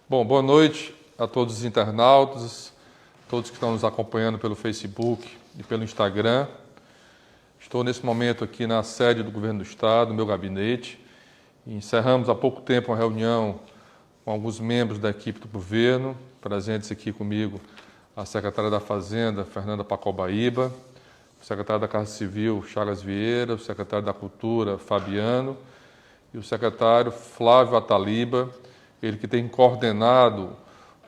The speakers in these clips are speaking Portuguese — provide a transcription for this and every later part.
Bom, boa noite a todos os internautas, todos que estão nos acompanhando pelo Facebook e pelo Instagram. Estou nesse momento aqui na sede do Governo do Estado, no meu gabinete. Encerramos há pouco tempo uma reunião com alguns membros da equipe do governo, presentes aqui comigo a secretária da Fazenda, Fernanda Pacobaíba, o secretário da Casa Civil, Chagas Vieira, o secretário da Cultura, Fabiano, e o secretário Flávio Ataliba, ele que tem coordenado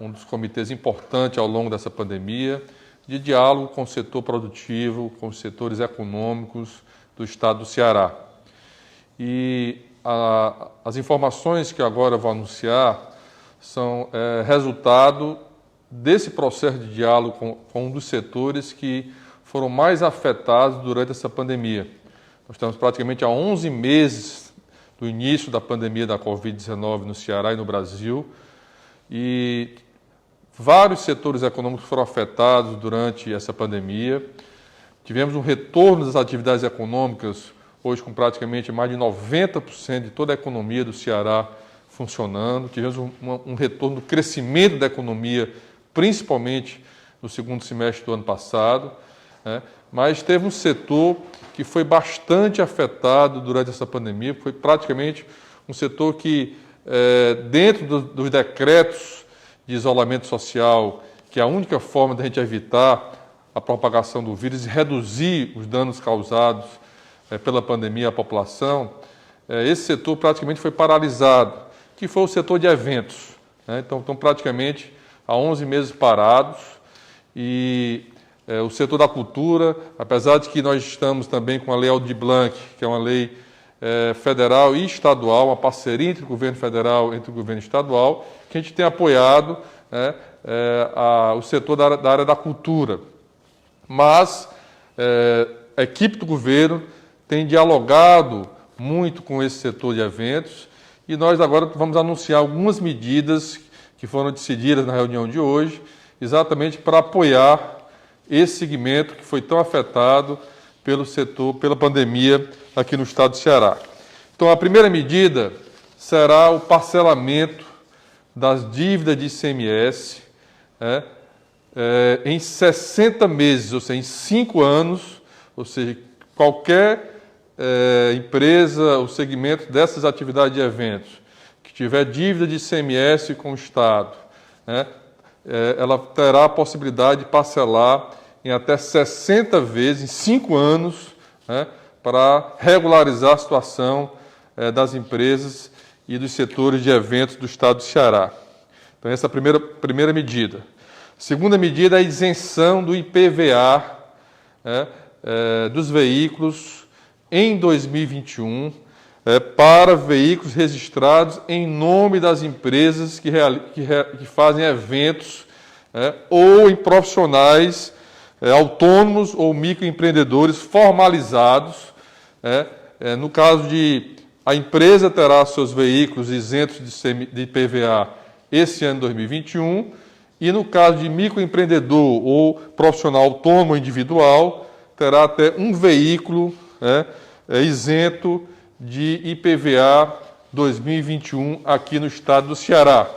um dos comitês importantes ao longo dessa pandemia, de diálogo com o setor produtivo, com os setores econômicos do Estado do Ceará. E as informações que agora vou anunciar são resultado desse processo de diálogo com um dos setores que foram mais afetados durante essa pandemia. Nós estamos praticamente há 11 meses do início da pandemia da Covid-19 no Ceará e no Brasil, e vários setores econômicos foram afetados durante essa pandemia. Tivemos um retorno das atividades econômicas, hoje com praticamente mais de 90% de toda a economia do Ceará funcionando. Tivemos um retorno do crescimento da economia, principalmente no segundo semestre do ano passado, né? Mas teve um setor que foi bastante afetado durante essa pandemia, foi praticamente um setor que, dentro dos decretos de isolamento social, que é a única forma de a gente evitar a propagação do vírus e reduzir os danos causados pela pandemia à população, esse setor praticamente foi paralisado, que foi o setor de eventos, né? Então, praticamente há 11 meses parados, e o setor da cultura, apesar de que nós estamos também com a Lei Aldir Blanc, que é uma lei federal e estadual, uma parceria entre o governo federal e entre o governo estadual, que a gente tem apoiado o setor da área da cultura. Mas a equipe do governo tem dialogado muito com esse setor de eventos, e nós agora vamos anunciar algumas medidas que foram decididas na reunião de hoje, exatamente para apoiar esse segmento que foi tão afetado pelo setor, pela pandemia aqui no estado do Ceará. Então, a primeira medida será o parcelamento das dívidas de ICMS em 60 meses, ou seja, em 5 anos, ou seja, qualquer empresa, o segmento dessas atividades de eventos que tiver dívida de ICMS com o Estado, ela terá a possibilidade de parcelar em até 60 vezes, em 5 anos, para regularizar a situação das empresas e dos setores de eventos do estado do Ceará. Então, essa é a primeira medida. Segunda medida é a isenção do IPVA dos veículos em 2021 para veículos registrados em nome das empresas que fazem eventos ou em profissionais autônomos ou microempreendedores formalizados. No caso de a empresa terá seus veículos isentos de IPVA esse ano 2021, e no caso de microempreendedor ou profissional autônomo ou individual, terá até um veículo isento de IPVA 2021 aqui no estado do Ceará.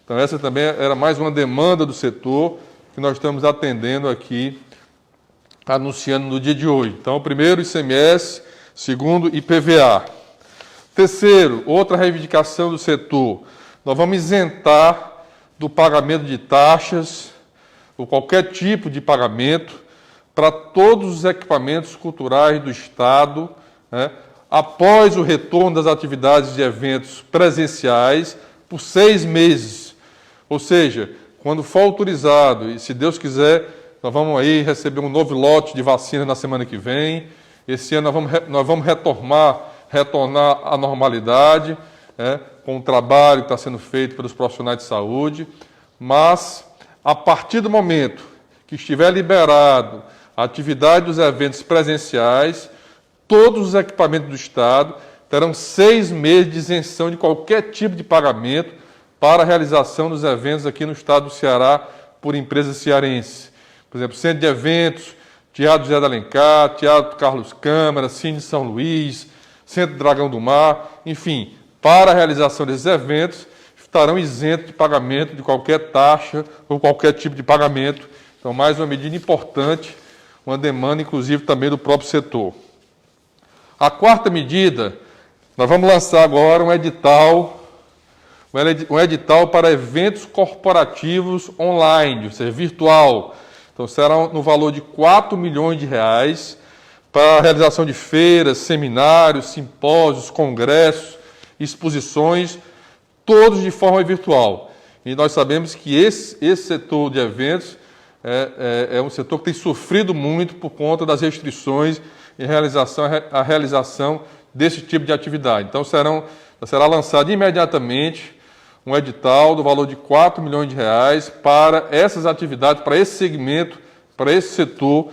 Então, essa também era mais uma demanda do setor que nós estamos atendendo aqui, anunciando no dia de hoje. Então, primeiro, ICMS, segundo, IPVA. Terceiro, outra reivindicação do setor, nós vamos isentar do pagamento de taxas, ou qualquer tipo de pagamento, para todos os equipamentos culturais do Estado, após o retorno das atividades de eventos presenciais, por 6 meses. Ou seja, quando for autorizado, e se Deus quiser, nós vamos aí receber um novo lote de vacina na semana que vem. Esse ano nós vamos retornar à normalidade, com o trabalho que está sendo feito pelos profissionais de saúde. Mas, a partir do momento que estiver liberado a atividade dos eventos presenciais, todos os equipamentos do Estado terão 6 meses de isenção de qualquer tipo de pagamento para a realização dos eventos aqui no estado do Ceará por empresas cearenses. Por exemplo, Centro de Eventos, Teatro José de Alencar, Teatro Carlos Câmara, Cine São Luís, Centro Dragão do Mar, enfim, para a realização desses eventos, estarão isentos de pagamento de qualquer taxa ou qualquer tipo de pagamento. Então, mais uma medida importante, uma demanda, inclusive, também do próprio setor. A quarta medida, nós vamos lançar agora um edital para eventos corporativos online, ou seja, virtual. Então, será no valor de R$ 4 milhões para a realização de feiras, seminários, simpósios, congressos, exposições, todos de forma virtual. E nós sabemos que esse setor de eventos é um setor que tem sofrido muito por conta das restrições em a realização desse tipo de atividade. Então, será lançado imediatamente um edital do valor de R$ 4 milhões para essas atividades, para esse segmento, para esse setor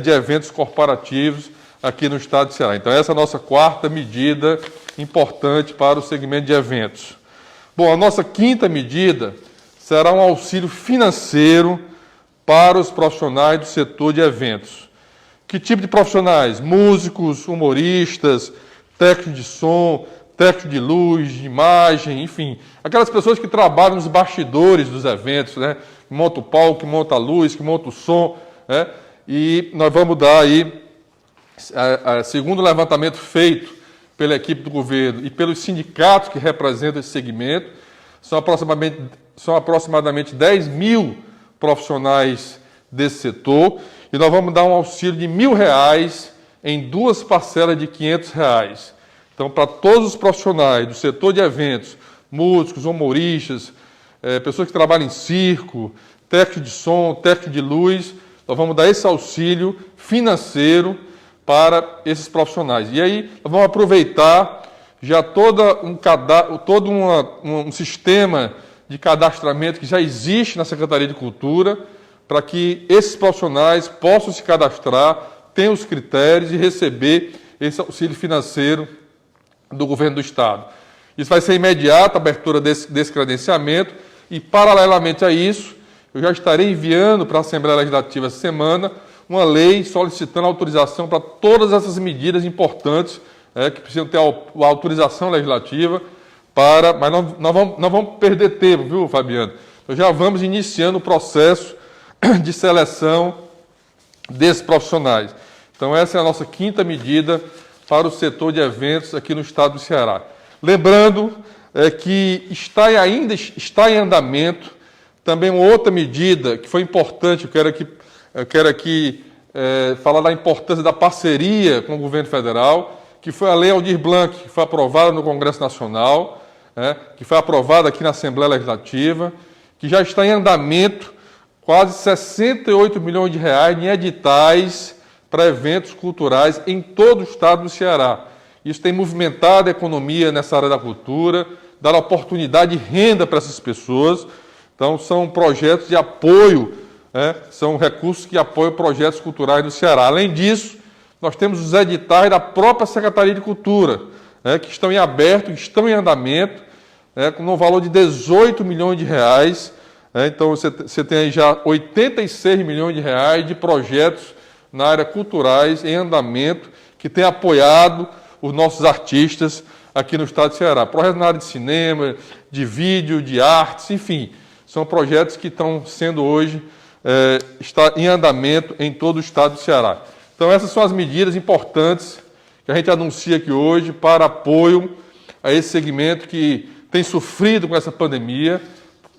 de eventos corporativos aqui no estado de Ceará. Então, essa é a nossa quarta medida importante para o segmento de eventos. Bom, a nossa quinta medida será um auxílio financeiro para os profissionais do setor de eventos. Que tipo de profissionais? Músicos, humoristas, técnicos de som, técnico de luz, de imagem, enfim, aquelas pessoas que trabalham nos bastidores dos eventos, né? Que monta o palco, que monta a luz, que monta o som, né? E nós vamos dar aí, segundo o levantamento feito pela equipe do governo e pelos sindicatos que representam esse segmento, são aproximadamente 10 mil profissionais desse setor, e nós vamos dar um auxílio de R$ 1.000 em 2 parcelas de R$ 500. Então, para todos os profissionais do setor de eventos, músicos, humoristas, pessoas que trabalham em circo, técnico de som, técnico de luz, nós vamos dar esse auxílio financeiro para esses profissionais. E aí, nós vamos aproveitar já todo um sistema de cadastramento que já existe na Secretaria de Cultura, para que esses profissionais possam se cadastrar, tenham os critérios e receber esse auxílio financeiro do governo do estado. Isso vai ser imediato, a abertura desse credenciamento, e paralelamente a isso, eu já estarei enviando para a Assembleia Legislativa essa semana uma lei solicitando autorização para todas essas medidas importantes que precisam ter a autorização legislativa, mas não vamos perder tempo, viu, Fabiano? Nós já vamos iniciando o processo de seleção desses profissionais. Então, essa é a nossa quinta medida para o setor de eventos aqui no estado do Ceará. Lembrando que ainda está em andamento também uma outra medida que foi importante, eu quero aqui falar da importância da parceria com o governo federal, que foi a Lei Aldir Blanc, que foi aprovada no Congresso Nacional, que foi aprovada aqui na Assembleia Legislativa, que já está em andamento quase R$ 68 milhões em editais para eventos culturais em todo o estado do Ceará. Isso tem movimentado a economia nessa área da cultura, dado oportunidade de renda para essas pessoas. Então, são projetos de apoio, são recursos que apoiam projetos culturais do Ceará. Além disso, nós temos os editais da própria Secretaria de Cultura, que estão em aberto, estão em andamento, com um valor de R$ 18 milhões. Então, você tem aí já R$ 86 milhões de projetos na área culturais em andamento, que tem apoiado os nossos artistas aqui no estado de Ceará. Projetos na área de cinema, de vídeo, de artes, enfim, são projetos que estão sendo hoje está em andamento em todo o estado do Ceará. Então, essas são as medidas importantes que a gente anuncia aqui hoje para apoio a esse segmento que tem sofrido com essa pandemia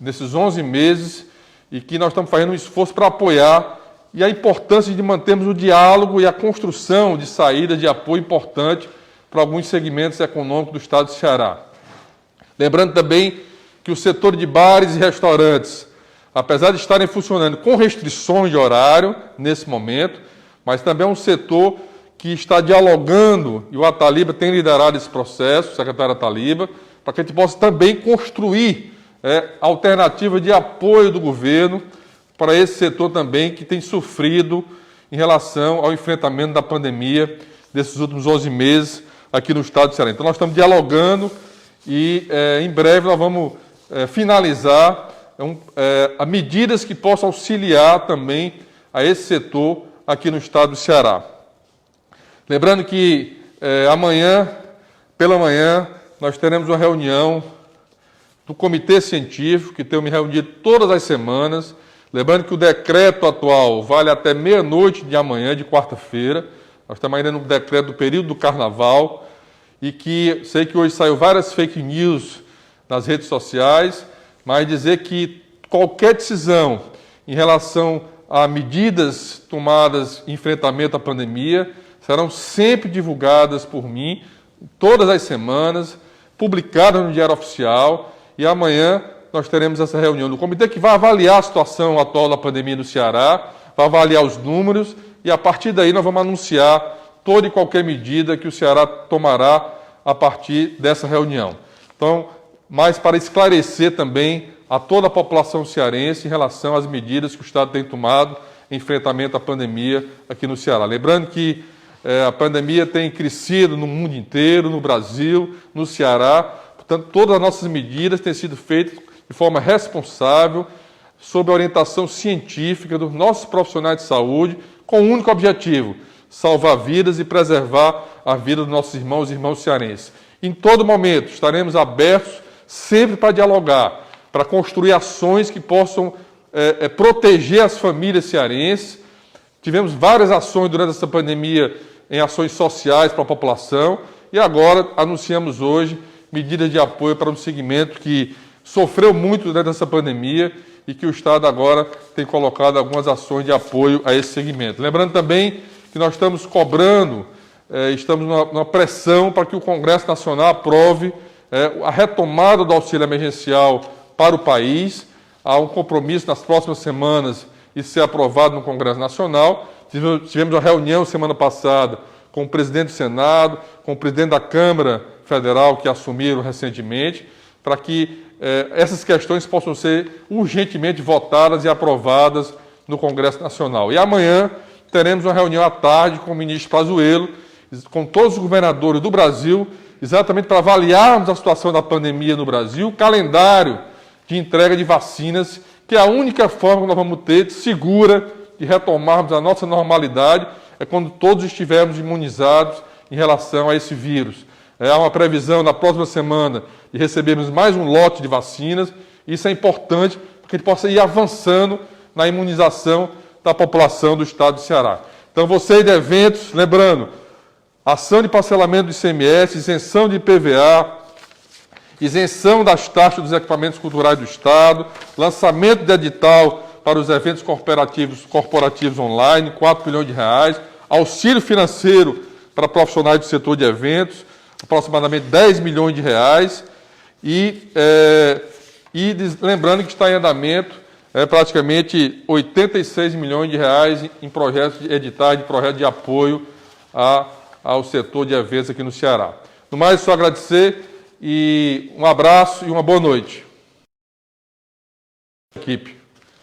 nesses 11 meses e que nós estamos fazendo um esforço para apoiar, e a importância de mantermos o diálogo e a construção de saídas de apoio importante para alguns segmentos econômicos do estado do Ceará. Lembrando também que o setor de bares e restaurantes, apesar de estarem funcionando com restrições de horário nesse momento, mas também é um setor que está dialogando, e o Ataliba tem liderado esse processo, o secretário Ataliba, para que a gente possa também construir alternativa de apoio do governo para esse setor também que tem sofrido em relação ao enfrentamento da pandemia desses últimos 11 meses aqui no estado de Ceará. Então, nós estamos dialogando e, em breve, nós vamos finalizar medidas que possam auxiliar também a esse setor aqui no estado do Ceará. Lembrando que amanhã, pela manhã, nós teremos uma reunião do Comitê Científico, que tenho me reunido todas as semanas, lembrando que o decreto atual vale até meia-noite de amanhã, de quarta-feira. Nós estamos ainda no decreto do período do Carnaval, e que sei que hoje saiu várias fake news nas redes sociais, mas dizer que qualquer decisão em relação a medidas tomadas em enfrentamento à pandemia serão sempre divulgadas por mim, todas as semanas, publicadas no Diário Oficial, e amanhã nós teremos essa reunião do comitê que vai avaliar a situação atual da pandemia no Ceará, vai avaliar os números, e a partir daí nós vamos anunciar toda e qualquer medida que o Ceará tomará a partir dessa reunião. Então, mas para esclarecer também a toda a população cearense em relação às medidas que o Estado tem tomado em enfrentamento à pandemia aqui no Ceará. Lembrando que a pandemia tem crescido no mundo inteiro, no Brasil, no Ceará, portanto, todas as nossas medidas têm sido feitas de forma responsável, sob a orientação científica dos nossos profissionais de saúde, com o único objetivo: salvar vidas e preservar a vida dos nossos irmãos e irmãs cearenses. Em todo momento estaremos abertos sempre para dialogar, para construir ações que possam proteger as famílias cearenses. Tivemos várias ações durante essa pandemia em ações sociais para a população e agora anunciamos hoje medidas de apoio para um segmento que sofreu muito durante essa pandemia e que o Estado agora tem colocado algumas ações de apoio a esse segmento. Lembrando também que nós estamos cobrando, estamos numa pressão para que o Congresso Nacional aprove a retomada do auxílio emergencial para o país. Há um compromisso nas próximas semanas de ser aprovado no Congresso Nacional. Tivemos uma reunião semana passada com o presidente do Senado, com o presidente da Câmara Federal, que assumiram recentemente, para que essas questões possam ser urgentemente votadas e aprovadas no Congresso Nacional. E amanhã teremos uma reunião à tarde com o ministro Pazuello, com todos os governadores do Brasil, exatamente para avaliarmos a situação da pandemia no Brasil, o calendário de entrega de vacinas, que é a única forma que nós vamos ter segura de retomarmos a nossa normalidade, é quando todos estivermos imunizados em relação a esse vírus. Há uma previsão na próxima semana de recebermos mais um lote de vacinas. Isso é importante para que a gente possa ir avançando na imunização da população do estado do Ceará. Então, você de eventos, lembrando, ação de parcelamento do ICMS, isenção de IPVA, isenção das taxas dos equipamentos culturais do Estado, lançamento de edital para os eventos corporativos online, 4 bilhões de reais, auxílio financeiro para profissionais do setor de eventos, aproximadamente 10 milhões de reais, e lembrando que está em andamento praticamente 86 milhões de reais em projetos de editais, de projetos de apoio ao setor de eventos aqui no Ceará. No mais, só agradecer e um abraço e uma boa noite. Equipe.